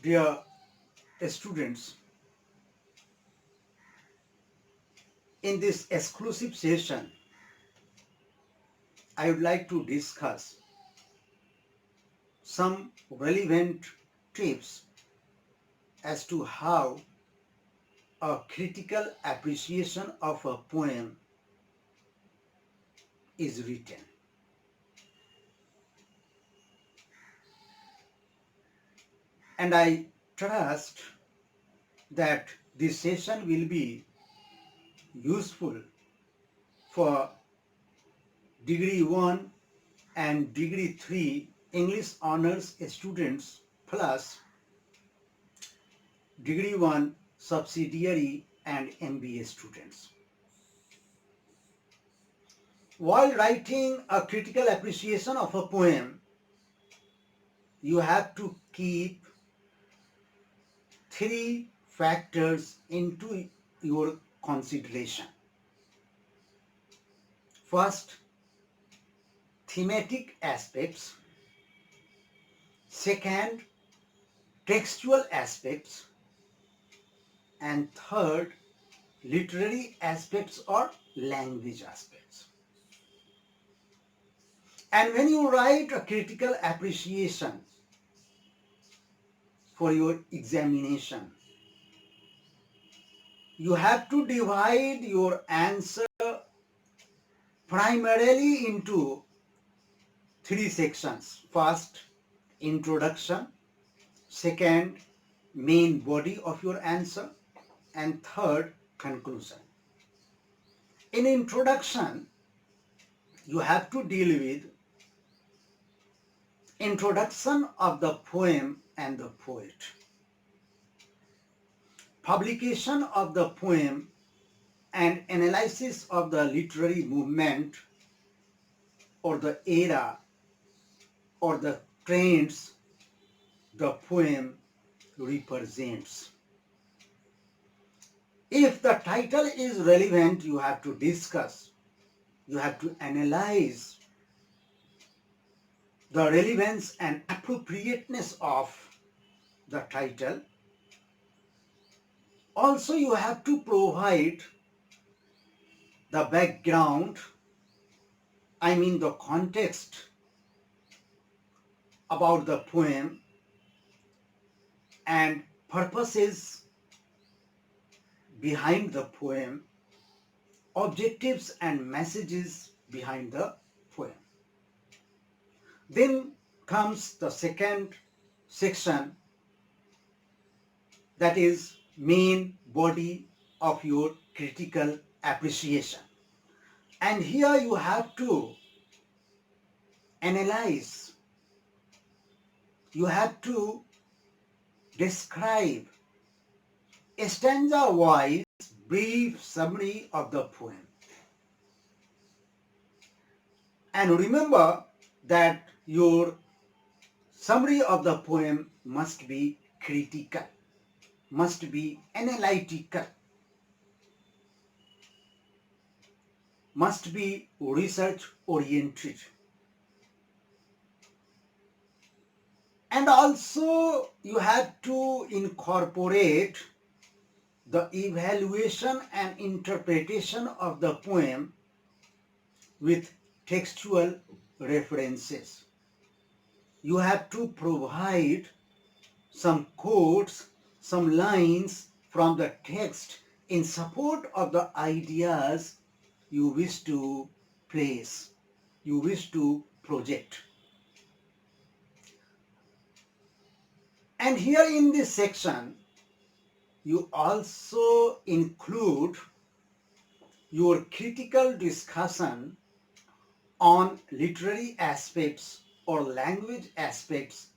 Dear students, in this exclusive session, I would like to discuss some relevant tips as to how a critical appreciation of a poem is written. And I trust that this session will be useful for degree 1 and degree 3 English honors students plus degree 1 subsidiary and MBA students. While writing a critical appreciation of a poem, you have to keep three factors into your consideration. First, thematic aspects. Second, textual aspects. And third, literary aspects or language aspects. And when you write a critical appreciation for your examination, you have to divide your answer primarily into three sections. First, introduction. Second, main body of your answer. And third, conclusion. In introduction, you have to deal with introduction of the poem and the poet, publication of the poem and analysis of the literary movement or the era or the trends the poem represents. If the title is relevant, you have to discuss, you have to analyze the relevance and appropriateness of the title. Also, you have to provide the background, the context about the poem and purposes behind the poem, objectives and messages behind the poem. Then comes the second section, that is main body of your critical appreciation. And here you have to analyze, you have to describe a stanza-wise brief summary of the poem. And remember that your summary of the poem must be critical, must be analytical, must be research-oriented. And also you have to incorporate the evaluation and interpretation of the poem with textual references. You have to provide some quotes, some lines from the text in support of the ideas you wish to place, you wish to project. And here in this section, you also include your critical discussion on literary aspects or language aspects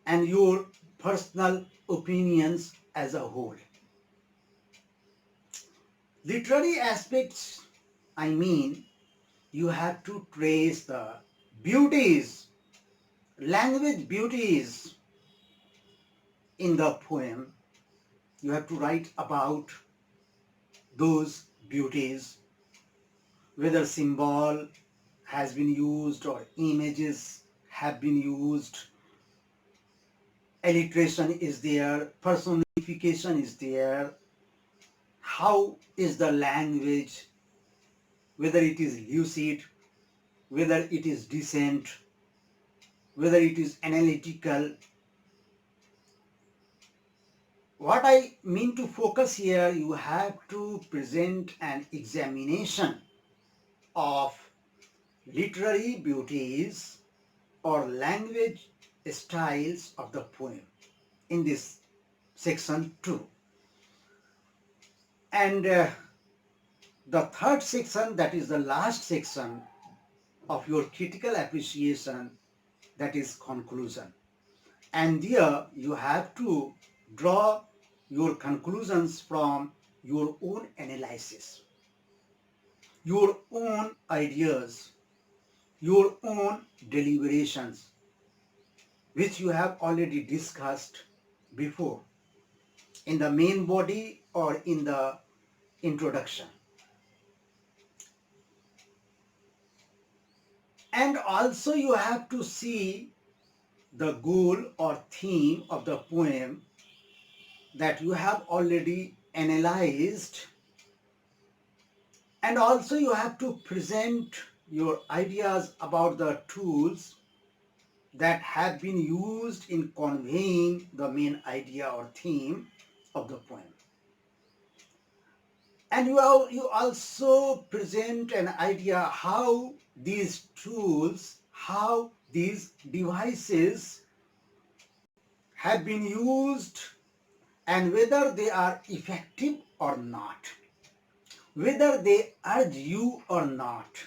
and your personal opinions as a whole. Literary aspects, you have to trace the beauties, language beauties in the poem. You have to write about those beauties, whether symbol has been used or images have been used, alliteration is there, personification is there, how is the language, whether it is lucid, whether it is decent, whether it is analytical. What I mean to focus here, you have to present an examination of literary beauties or language styles of the poem in this section 2. And the third section, that is the last section of your critical appreciation, that is conclusion. And there you have to draw your conclusions from your own analysis, your own ideas, your own deliberations, which you have already discussed before in the main body or in the introduction. And also you have to see the goal or theme of the poem that you have already analyzed, and also you have to present your ideas about the tools that have been used in conveying the main idea or theme of the poem. And you also present an idea how these tools, how these devices have been used, and whether they are effective or not, whether they urge you or not,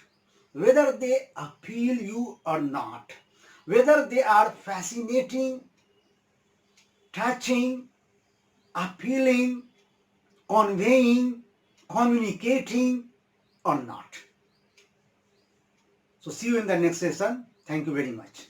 whether they appeal you or not, whether they are fascinating, touching, appealing, conveying, communicating or not. So see you in the next session. Thank you very much.